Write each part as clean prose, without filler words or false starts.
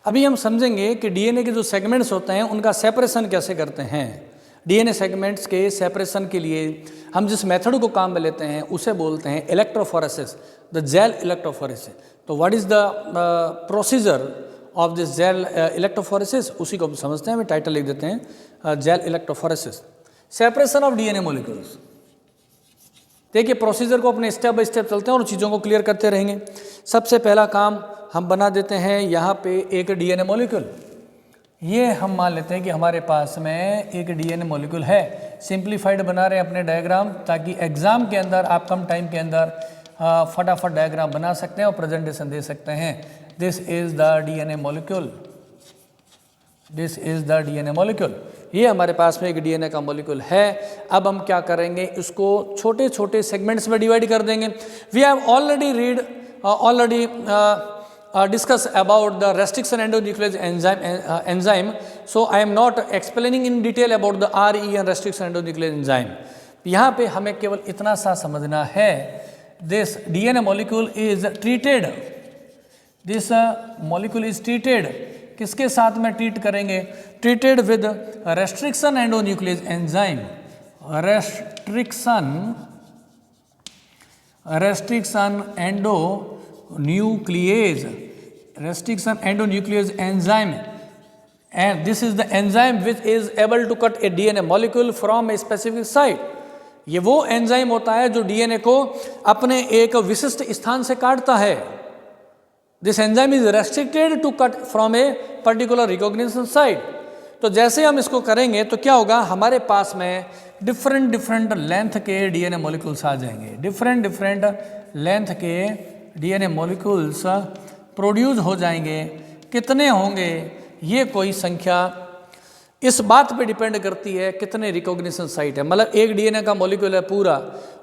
अभी हम समझेंगे कि डीएनए के जो सेगमेंट्स होते हैं उनका सेपरेशन कैसे करते हैं। डीएनए सेगमेंट्स के सेपरेशन के लिए हम जिस मेथड को काम में लेते हैं उसे बोलते हैं इलेक्ट्रोफोरेसिस, द जेल इलेक्ट्रोफोरेसिस। तो what is the procedure of this gel electrophoresis, उसी को हम समझते हैं। हमें टाइटल लिख देते हैं gel electrophoresis, separation of DNA molecules. देखिए प्रोसीजर को अपने स्टेप बाय स्टेप चलते हैं और चीज़ों को क्लियर करते रहेंगे। सबसे पहला काम हम बना देते हैं यहाँ पे एक डीएनए मॉलिक्यूल। ये हम मान लेते हैं कि हमारे पास में एक डीएनए मॉलिक्यूल है। सिंप्लीफाइड बना रहे हैं अपने डायग्राम, ताकि एग्जाम के अंदर आप कम टाइम के अंदर फटाफट डायग्राम बना सकते हैं और प्रेजेंटेशन दे सकते हैं। This is the DNA molecule, this is the DNA molecule. ये हमारे पास में एक डीएनए का मॉलिक्यूल है। अब हम क्या करेंगे, इसको छोटे छोटे सेगमेंट्स में डिवाइड कर देंगे। We have already discuss about the restriction endonuclease enzyme, so I am not explaining in detail about the RE and restriction endonuclease enzyme. यहाँ पे हमें केवल इतना सा समझना है, this DNA molecule is treated, this molecule is treated, किसके साथ में ट्रीट करेंगे, treated with restriction endonuclease enzyme, restriction endonuclease enzyme, and this is the enzyme which is able to cut a DNA molecule from a specific site. ये वो enzyme होता है जो DNA को अपने एक विशिष्ट स्थान से काटता है। This enzyme is restricted to cut from a particular recognition site. तो जैसे हम इसको करेंगे तो क्या होगा, हमारे पास में डिफरेंट लेंथ के डीएनए मॉलिक्यूल्स आ जाएंगे। डिफरेंट लेंथ के डीएनए मॉलिक्यूल्स प्रोड्यूस हो जाएंगे। कितने होंगे, ये कोई संख्या इस बात पे डिपेंड करती है कितने रिकॉग्निशन साइट है। मतलब एक डीएनए का मॉलिक्यूल है पूरा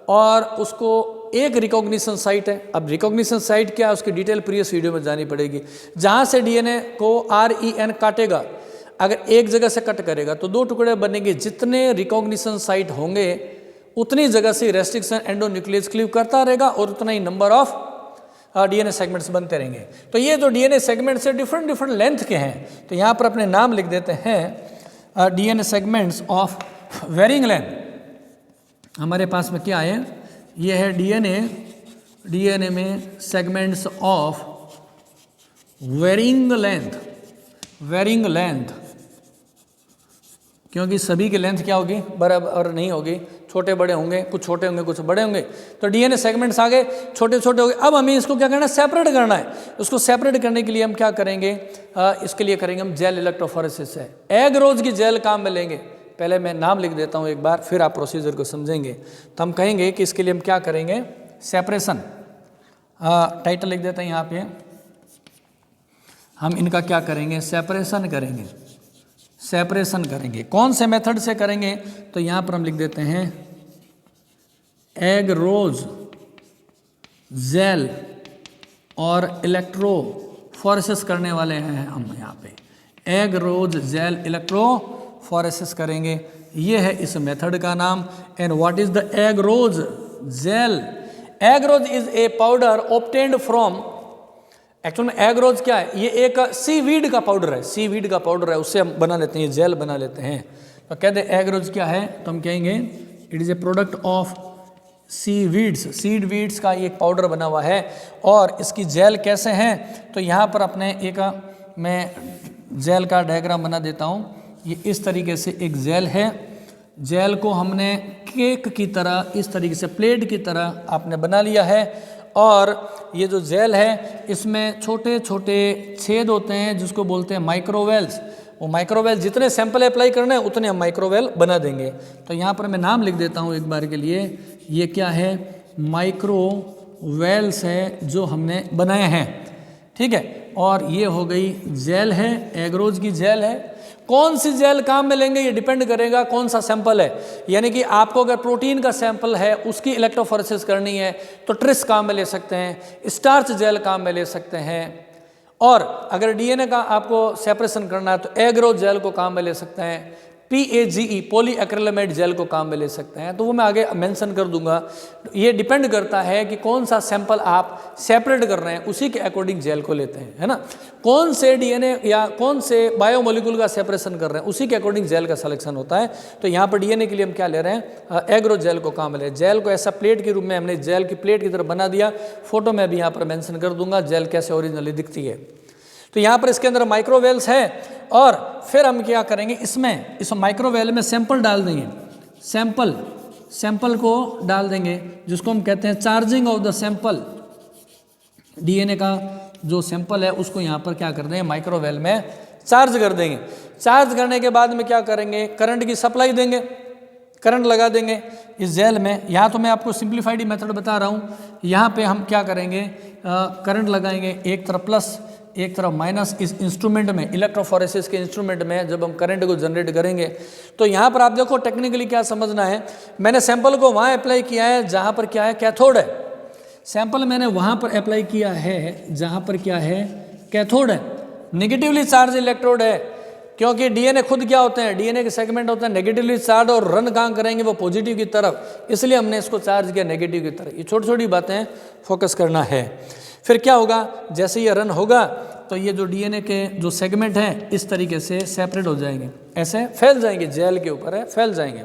और उसको एक रिकॉग्निशन साइट है। अब रिकॉग्निशन साइट क्या है, उसकी डिटेल प्रीवियस वीडियो में जानी पड़ेगी। जहाँ से डीएनए को REN काटेगा, अगर एक जगह से कट करेगा तो दो टुकड़े बनेंगे। जितने रिकॉग्निशन साइट होंगे उतनी जगह से रेस्ट्रिक्शन एंडोन्यूक्लियस क्लीव करता रहेगा और उतना ही नंबर ऑफ डीएनए सेगमेंट्स बनते रहेंगे। तो ये जो डीएनए सेगमेंट्स है डिफरेंट लेंथ के हैं। तो यहाँ पर अपने नाम लिख देते हैं DNA segments of varying length. हमारे पास में क्या है, ये है डीएनए में सेगमेंट्स ऑफ वेरिंग लेंथ, क्योंकि सभी की लेंथ क्या होगी, बराबर नहीं होगी, छोटे बड़े होंगे, कुछ छोटे होंगे कुछ बड़े होंगे। तो डीएनए सेगमेंट्स आ गए, छोटे छोटे हो गए। अब हमें इसको क्या करना है, सेपरेट करना है। उसको सेपरेट करने के लिए हम क्या करेंगे, इसके लिए करेंगे हम जेल इलेक्ट्रोफोरेसिस है। एगरोज की जेल काम में लेंगे। पहले मैं नाम लिख देता हूँ एक बार, फिर आप प्रोसीजर को समझेंगे। तो हम कहेंगे कि इसके लिए हम क्या करेंगे, सेपरेशन। टाइटल लिख देते हैं यहाँ पे, हम इनका क्या करेंगे, सेपरेशन करेंगे। कौन से मेथड से करेंगे, तो यहाँ पर हम लिख देते हैं एगरोज जेल और इलेक्ट्रोफोरेसिस करने वाले हैं हम यहाँ पे। एगरोज जेल इलेक्ट्रोफोरेसिस करेंगे, ये है इस मेथड का नाम। And what is the agarose jail? Agarose is a powder obtained from, actual में एगरोज क्या है, ये एक सीवीड का पाउडर है। सीवीड का पाउडर है, उससे हम बना लेते हैं, ये जेल बना लेते हैं। तो कहते हैं एगरोज क्या है, तो हम कहेंगे it is a product of seed weeds का ये एक पाउडर बना हुआ है। और इसकी जेल कैसे हैं, तो यहाँ पर अपने एक मैं जेल का डायग्राम बना देता हूँ। ये इस तरीके से एक जेल है। जेल को हमने केक की तरह, इस तरीके से प्लेट की तरह आपने बना लिया है। और ये जो जेल है इसमें छोटे छोटे छेद होते हैं जिसको बोलते हैं माइक्रोवेल्स। वो माइक्रोवेल जितने सैंपल अप्लाई करना है उतने हम माइक्रोवेल बना देंगे। तो यहाँ पर मैं नाम लिख देता हूँ एक बार के लिए, ये क्या है, माइक्रोवेल्स है जो हमने बनाए हैं, ठीक है। और ये हो गई जेल है, एगरोज की जेल है। कौन सी जेल काम में लेंगे ये डिपेंड करेगा कौन सा सैंपल है। यानी कि आपको अगर प्रोटीन का सैंपल है उसकी इलेक्ट्रोफोरेसिस करनी है तो ट्रिस काम में ले सकते हैं, स्टार्च जेल काम में ले सकते हैं। और अगर डीएनए का आपको सेपरेशन करना है तो एगरोज जेल को काम में ले सकते हैं। PAGE पॉलीएक्रिलामाइड जेल को काम में ले सकते हैं। तो वो मैं आगे मेंशन कर दूंगा। ये डिपेंड करता है कि कौन सा सैंपल आप सेपरेट कर रहे हैं, उसी के अकॉर्डिंग जेल को लेते हैं, है ना। कौन से DNA या कौन से बायोमोलिक्यूल का सेपरेशन कर रहे हैं, उसी के अकॉर्डिंग जेल का सिलेक्शन होता है। तो यहाँ पर DNA के लिए हम क्या ले रहे हैं, एग्रो जेल को काम में ले। जेल को ऐसा प्लेट के रूप में हमने जेल की प्लेट की तरह बना दिया। फोटो में भी यहाँ पर मेंशन कर दूंगा जेल कैसे ओरिजिनली दिखती है। तो यहाँ पर इसके अंदर माइक्रोवेल्स है और फिर हम क्या करेंगे, इसमें इस माइक्रोवेल में सैंपल डाल देंगे। सैंपल को डाल देंगे, जिसको हम कहते हैं charging of the sample. DNA का जो सैंपल है उसको यहाँ पर क्या कर देंगे, माइक्रोवेल में चार्ज कर देंगे। चार्ज करने के बाद में क्या करेंगे, करंट की सप्लाई देंगे, करंट लगा देंगे इस जेल में। यहाँ तो मैं आपको सिंप्लीफाइड मेथड बता रहा हूँ। यहाँ पे हम क्या करेंगे, करंट लगाएंगे, एक तरफ प्लस एक तरफ माइनस। इस इंस्ट्रूमेंट में, इलेक्ट्रोफोरेसिस के इंस्ट्रूमेंट में जब हम करंट को जनरेट करेंगे, तो यहाँ पर आप देखो टेक्निकली क्या समझना है। मैंने सैंपल को वहाँ अप्लाई किया है जहाँ पर क्या है, कैथोड है। सैंपल मैंने वहाँ पर अप्लाई किया है जहाँ पर क्या है, कैथोड है। नेगेटिवली चार्ज इलेक्ट्रोड है, क्योंकि DNA खुद क्या होते हैं, DNA के सेगमेंट होते हैं नेगेटिवली चार्ज, और रन कहाँ करेंगे, वो पॉजिटिव की तरफ, इसलिए हमने इसको चार्ज किया नेगेटिव की तरफ। ये छोटी छोटी बातें फोकस करना है। फिर क्या होगा, जैसे ये रन होगा तो ये जो DNA के जो सेगमेंट हैं इस तरीके से सेपरेट हो जाएंगे, ऐसे फैल जाएंगे, जेल के ऊपर है फैल जाएंगे।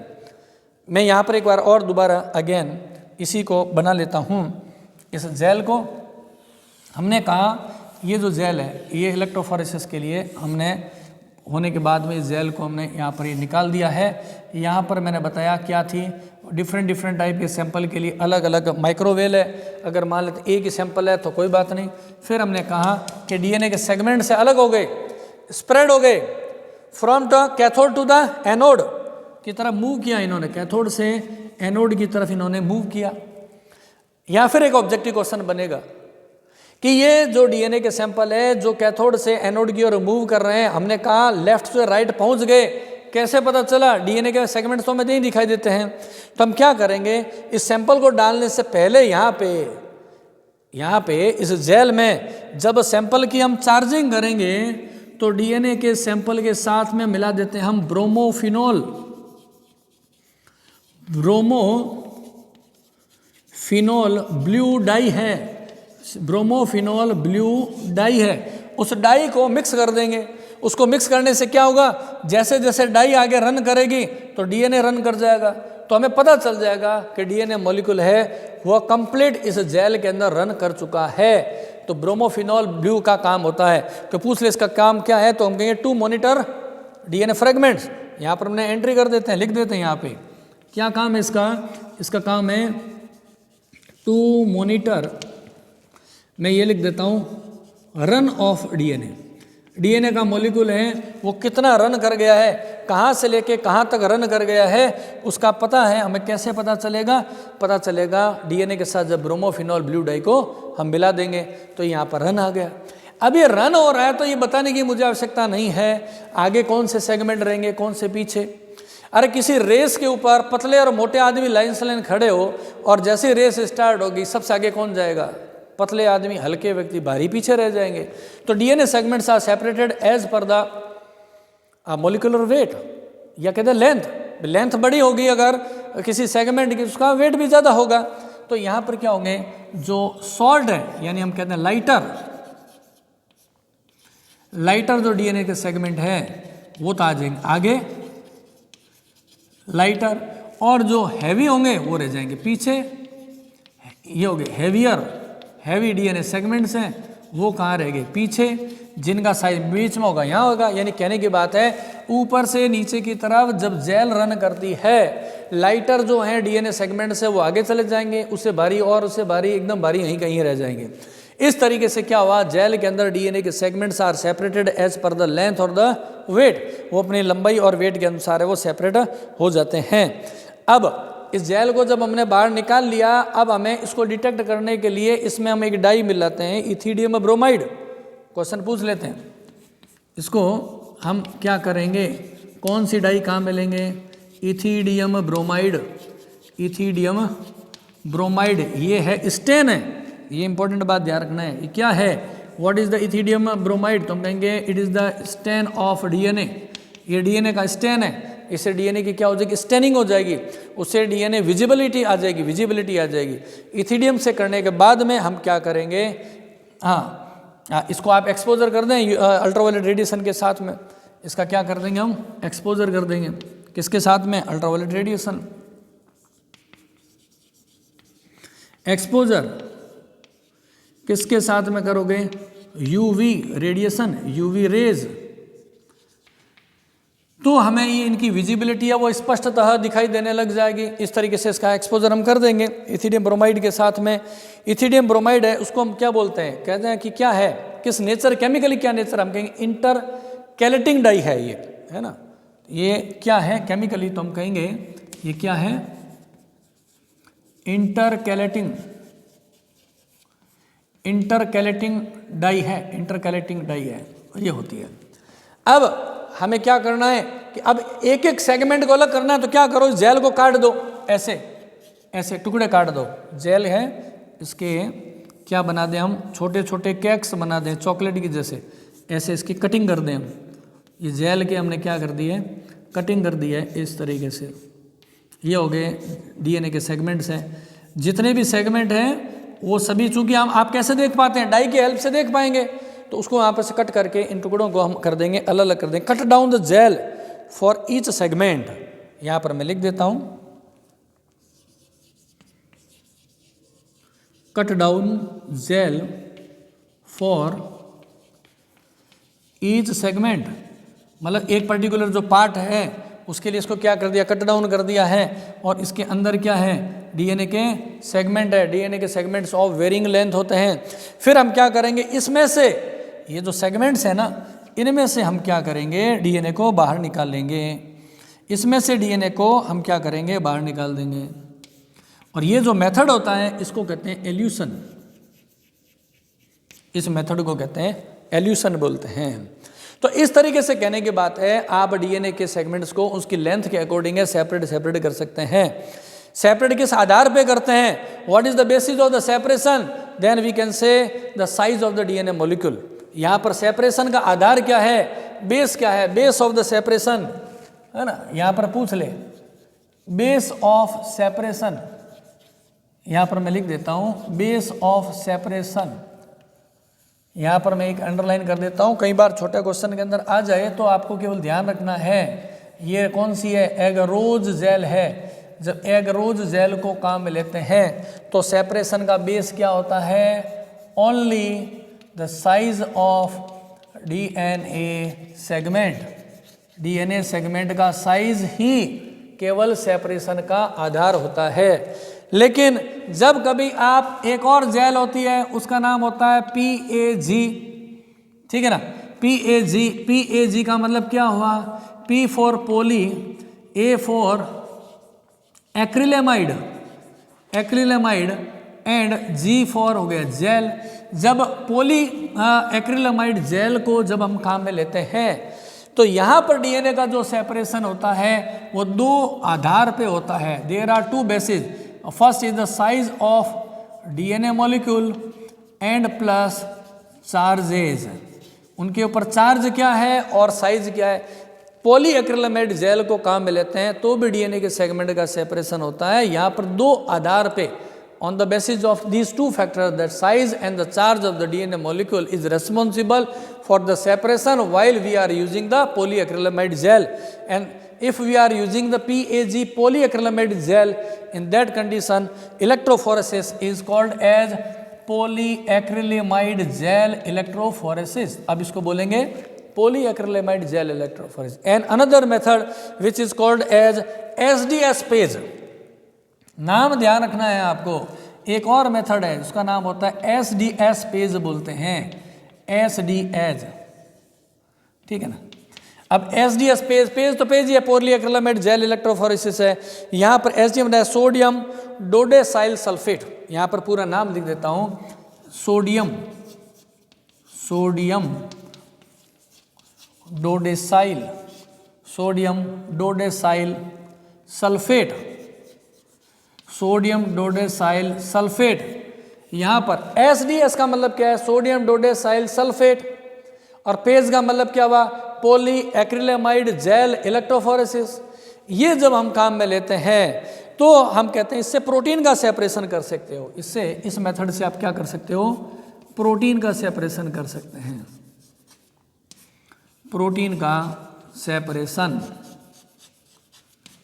मैं यहाँ पर एक बार और दोबारा अगेन इसी को बना लेता हूँ। इस जेल को हमने कहा, ये जो जेल है ये इलेक्ट्रोफोरेसिस के लिए हमने होने के बाद में इस जेल को हमने यहाँ पर ये निकाल दिया है। यहाँ पर मैंने बताया क्या थी, डिफरेंट टाइप के सैंपल के लिए अलग अलग माइक्रोवेल है। अगर मान लेते एक ही सैंपल है तो कोई बात नहीं। फिर हमने कहा कि DNA के सेगमेंट से अलग हो गए, स्प्रेड हो गए, from the cathode to the anode की तरफ मूव किया इन्होंने, कैथोड से एनोड की तरफ इन्होंने मूव किया। या फिर एक ऑब्जेक्टिव क्वेश्चन बनेगा कि ये जो DNA के सैंपल है जो कैथोड से एनोड की ओर मूव कर रहे हैं, हमने कहा लेफ्ट से राइट पहुंच गए, कैसे पता चला, DNA के सेगमेंट्स तो हमें नहीं दिखाई देते हैं। तो हम क्या करेंगे, इस सैंपल को डालने से पहले यहाँ पे इस जेल में जब सैंपल की हम चार्जिंग करेंगे तो DNA के सैंपल के साथ में मिला देते हैं हम ब्रोमोफिनॉल ब्लू डाई है, ब्रोमोफिनॉल ब्लू डाई है, उस डाई को मिक्स कर देंगे। उसको मिक्स करने से क्या होगा, जैसे जैसे डाई आगे रन करेगी तो DNA रन कर जाएगा, तो हमें पता चल जाएगा कि DNA मॉलिक्यूल है वो कंप्लीट इस जेल के अंदर रन कर चुका है। तो ब्रोमोफिनॉल ब्लू का काम होता है। तो पूछ ले इसका काम क्या है, तो हम कहेंगे टू मॉनिटर DNA फ्रेगमेंट्स। यहाँ पर हमने एंट्री कर देते हैं, लिख देते हैं यहाँ पे क्या काम है इसका। इसका काम है टू मॉनिटर, मैं ये लिख देता हूँ रन ऑफ DNA का मॉलिक्यूल है वो कितना रन कर गया है, कहाँ से लेके कहाँ तक रन कर गया है, उसका पता है। हमें कैसे पता चलेगा, पता चलेगा DNA के साथ जब ब्रोमोफिनॉल ब्लू डाई को हम मिला देंगे तो यहाँ पर रन आ गया। अब ये रन हो रहा है तो ये बताने की मुझे आवश्यकता नहीं है आगे कौन से सेगमेंट रहेंगे कौन से पीछे। अरे किसी रेस के ऊपर पतले और मोटे आदमी लाइन से लाइन खड़े हो और जैसे रेस स्टार्ट होगी सबसे आगे कौन जाएगा, पतले आदमी, हल्के व्यक्ति भारी पीछे रह जाएंगे। तो DNA segments are separated as per the molecular weight, या कहते हैं लेंथ। लेंथ बड़ी होगी अगर किसी सेगमेंट की, उसका वेट भी ज़्यादा होगा। तो यहाँ पर क्या होंगे, जो सॉल्ट है यानी हम कहते हैं लाइटर जो DNA के सेगमेंट है वो तो आ जाएंगे आगे लाइटर, और जो हैवी होंगे वो रह जाएंगे पीछे। ये हो गए हैवी DNA सेगमेंट्स हैं वो कहाँ रह गए पीछे, जिनका साइज बीच में होगा यहाँ होगा। यानी कहने की बात है ऊपर से नीचे की तरफ जब जेल रन करती है, लाइटर जो है DNA सेगमेंट से वो आगे चले जाएंगे, उससे भारी और उससे भारी एकदम भारी यहीं कहीं रह जाएंगे। इस तरीके से क्या हुआ, जेल के अंदर DNA के segments are separated as per the length और द वेट, वो अपनी लंबाई और वेट के अनुसार है वो सेपरेट हो जाते हैं। अब इस जेल को जब हमने बाहर निकाल लिया, अब हमें इसको डिटेक्ट करने के लिए इसमें हम एक डाई मिलाते हैं इथिडियम ब्रोमाइड। क्वेश्चन पूछ लेते हैं, इसको हम क्या करेंगे, कौन सी डाई कहाँ मिलेंगे, इथिडियम ब्रोमाइड, ये है स्टेन है, ये इंपॉर्टेंट बात ध्यान रखना है। ये क्या है, what is the ethidium bromide, तो हम कहेंगे it is the stain of DNA, ये DNA का स्टेन है। इससे डीएनए की क्या हो जाएगी, स्टेनिंग हो जाएगी, उससे डीएनए विजिबिलिटी आ जाएगी। इथिडियम से करने के बाद में हम क्या करेंगे, इसको आप एक्सपोजर कर दें अल्ट्रावायलेट रेडिएशन के साथ में, इसका क्या कर देंगे हम, एक्सपोजर कर देंगे, किसके साथ में, अल्ट्रावायलेट रेडिएशन। एक्सपोजर किसके साथ में करोगे, यूवी रेडिएशन, यूवी रेज, तो हमें ये इनकी विजिबिलिटी है वो स्पष्टतः दिखाई देने लग जाएगी। इस तरीके से इसका एक्सपोजर हम कर देंगे इथिडियम ब्रोमाइड के साथ में। इथिडियम ब्रोमाइड है, उसको हम क्या बोलते हैं, कहते हैं कि क्या है, किस नेचर, केमिकली क्या नेचर, हम कहेंगे इंटरकैलेटिंग डाई है ये, है ना, ये क्या है केमिकली, तो हम कहेंगे ये क्या है, इंटरकैलेटिंग डाई है, इंटरकैलेटिंग डाई है, ये होती है। अब हमें क्या करना है कि अब एक एक सेगमेंट को अलग करना है, तो क्या करो, जेल को काट दो, ऐसे ऐसे टुकड़े काट दो, जेल है इसके क्या बना दें हम, छोटे छोटे केक्स बना दें चॉकलेट की जैसे, ऐसे इसकी कटिंग कर दें हम। ये जेल के हमने क्या कर दी है, कटिंग कर दी है इस तरीके से। ये हो गए डीएनए के सेगमेंट्स हैं। जितने भी सेगमेंट हैं वो सभी, चूंकि हम आप कैसे देख पाते हैं, डाई की हेल्प से देख पाएंगे, तो उसको यहाँ पर से कट करके इन टुकड़ों को हम कर देंगे, अलग अलग कर देंगे। Cut down the gel for each segment, यहाँ पर मैं लिख देता हूँ, cut down gel for each segment, मतलब एक पर्टिकुलर जो पार्ट है उसके लिए इसको क्या कर दिया, कट डाउन कर दिया है, और इसके अंदर क्या है, डीएनए के सेगमेंट है, डीएनए के सेगमेंट्स ऑफ वेरिंग लेंथ होते हैं। फिर हम क्या करेंगे, इसमें से ये जो सेगमेंट्स है ना, इनमें से हम क्या करेंगे, डीएनए को बाहर निकाल लेंगे, इसमें से डीएनए को हम क्या करेंगे, बाहर निकाल देंगे। और ये जो मेथड होता है इसको कहते हैं एल्यूशन, इस मेथड को कहते हैं एल्यूशन बोलते हैं। तो इस तरीके से कहने की बात है, आप डीएनए के सेगमेंट्स को उसकी लेंथ के अकॉर्डिंग सेपरेट कर सकते हैं। सेपरेट किस आधार पे करते हैं, what is the basis of the separation, then we can say the size of the DNA molecule. यहाँ पर सेपरेशन का आधार क्या है, बेस क्या है, बेस ऑफ द सेपरेशन, है ना, यहाँ पर पूछ ले, बेस ऑफ सेपरेशन, यहाँ पर मैं लिख देता हूँ बेस ऑफ सेपरेशन, यहाँ पर मैं एक अंडरलाइन कर देता हूँ, कई बार छोटे क्वेश्चन के अंदर आ जाए, तो आपको केवल ध्यान रखना है ये कौन सी है, एगरोज जेल है। जब एगरोज जेल को काम में लेते हैं तो सेपरेशन का बेस क्या होता है, only the size of DNA segment, DNA segment का साइज ही केवल सेपरेशन का आधार होता है। लेकिन जब कभी आप, एक और जेल होती है उसका नाम होता है PAG, ठीक है ना, PAG का मतलब क्या हुआ, P for poly, A for acrylamide and G for हो गया जेल। जब पोली एक्रिलेमाइड जेल को जब हम काम में लेते हैं तो यहाँ पर डीएनए का जो सेपरेशन होता है वो दो आधार पे होता है, there are two basis, first is the size of DNA molecule and plus charges, उनके ऊपर चार्ज क्या है और साइज क्या है। पॉली एक्रिलेमाइड जेल को काम में लेते हैं तो भी डीएनए के सेगमेंट का सेपरेशन होता है। यहाँ पर दो आधार पे, on the basis of these two factors, that size and the charge of the DNA molecule is responsible for the separation while we are using the polyacrylamide gel. And if we are using the PAG polyacrylamide gel, in that condition electrophoresis is called as polyacrylamide gel electrophoresis. अब इसको बोलेंगे polyacrylamide gel electrophoresis. And another method which is called as SDS phase, नाम ध्यान रखना है आपको, एक और मेथड है उसका नाम होता है SDS पेज बोलते हैं, SDS, ठीक है ना। अब SDS पेज तो पेज ही है, पॉलीएक्रिलेमाइड जेल इलेक्ट्रोफोरेसिस है। यहाँ पर SDM है सोडियम डोडेसाइल सल्फेट, यहाँ पर पूरा नाम लिख देता हूँ, सोडियम डोडेसाइल सल्फेट, सोडियम डोडेसाइल सल्फेट। यहाँ पर SDS का मतलब क्या है, सोडियम डोडेसाइल सल्फेट, और पेज का मतलब क्या हुआ, पॉली एक्रिलेमाइड जेल इलेक्ट्रोफोरेसिस। ये जब हम काम में लेते हैं तो हम कहते हैं इससे प्रोटीन का सेपरेशन कर सकते हो, इससे इस मेथड से आप क्या कर सकते हो, प्रोटीन का सेपरेशन कर सकते हैं, प्रोटीन का सेपरेशन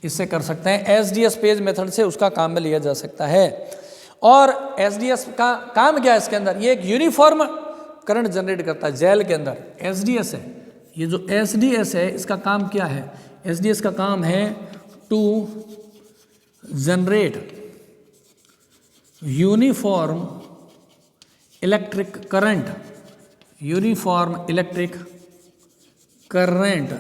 इससे कर सकते हैं। एसडीएस पेज मेथड से उसका काम में लिया जा सकता है। और एसडीएस का काम क्या है इसके अंदर, ये एक यूनिफॉर्म करंट जनरेट करता है जेल के अंदर। एसडीएस है, ये जो एसडीएस है इसका काम क्या है, एसडीएस का काम है to generate uniform electric current, uniform electric current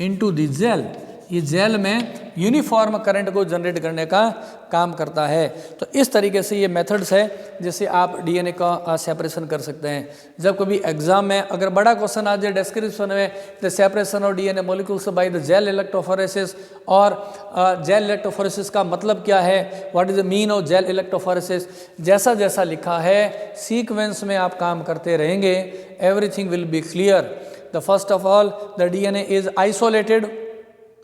into the gel. ये जेल में यूनिफॉर्म करंट को जनरेट करने का काम करता है। तो इस तरीके से ये मेथड्स है जिससे आप डीएनए का सेपरेशन कर सकते हैं। जब कभी एग्जाम में अगर बड़ा क्वेश्चन आ जाए डिस्क्रिप्शन में, the separation of DNA molecules by the gel electrophoresis, और जेल इलेक्ट्रोफोरेसिस का मतलब क्या है, what is the mean of gel electrophoresis, जैसा जैसा लिखा है सीक्वेंस में आप काम करते रहेंगे, everything will be clear. The first of all the DNA is isolated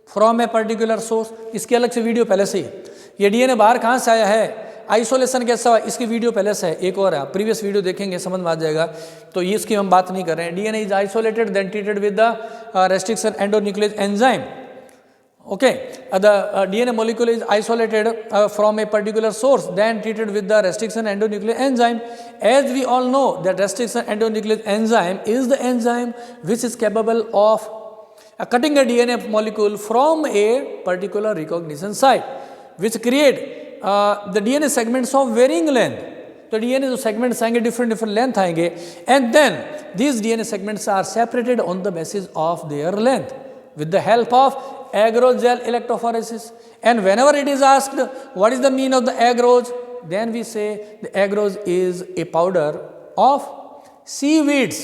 from a particular source. इसकी अलग से वीडियो पहले से ही है। ये डीएनए बाहर कहाँ से आया है, आइसोलेशन कैसा हुआ, इसकी वीडियो पहले से है, एक और है, आप प्रीवियस वीडियो देखेंगे समझ में आ जाएगा। तो ये इसकी हम बात नहीं कर रहे हैं। DNA is isolated then treated with the restriction endonuclease enzyme. Okay, the DNA molecule is isolated from a particular source, then treated with the restriction endonuclease enzyme. As we all know, that restriction endonuclease enzyme is the enzyme which is capable of cutting a DNA molecule from a particular recognition site, which create the DNA segments of varying length. तो DNA जो segments आएंगे different length आएंगे, and then these DNA segments are separated on the basis of their length with the help of agarose gel electrophoresis. And whenever it is asked what is the mean of the agarose, then we say the agarose is a powder of seaweeds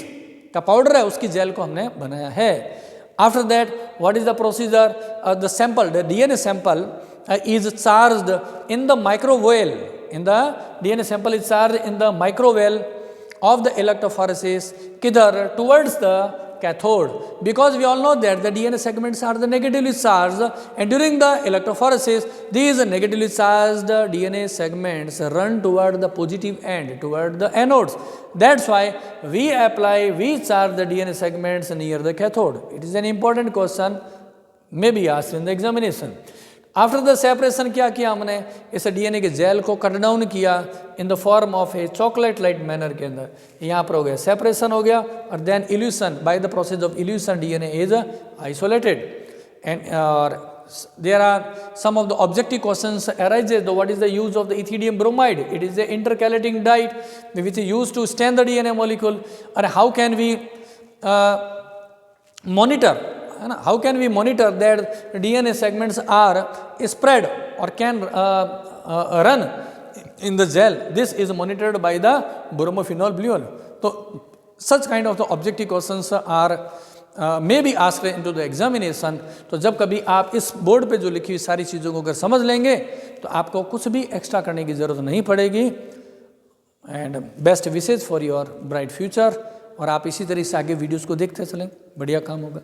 का powder है, उसकी jail को हमने बनाया है। After that, what is the procedure? The sample, the DNA sample is charged in the microwell. In the DNA sample is charged in the microwell of the electrophoresis, किधर, towards the cathode, because we all know that the DNA segments are the negatively charged, and during the electrophoresis these negatively charged DNA segments run toward the positive end, toward the anodes. That's why we charge the DNA segments near the cathode. It is an important question, may be asked in the examination. After the separation क्या किया हमने, इस DNA के jail को cut down किया in the form of A chocolate light manner के अंदर, यहाँ पर हो गया सेपरेशन हो गया, और then elution, by the process of elution DNA is isolated. And there are some of the objective questions arises, what is the use of the ethidium bromide? It is the intercalating dye which is used to stain the DNA molecule. And how can we monitor, how can we monitor that DNA segments are spread or can run in the gel? This is monitored by the bromophenol bluol. So such kind of the objective questions are may be asked into the examination. तो जब कभी आप इस board पे जो लिखी हुई सारी चीज़ों को अगर समझ लेंगे तो आपको कुछ भी एक्स्ट्रा करने की ज़रूरत नहीं पड़ेगी। And best wishes for your bright future. और आप इसी तरह से आगे वीडियोस को देखते चलें, बढ़िया काम होगा।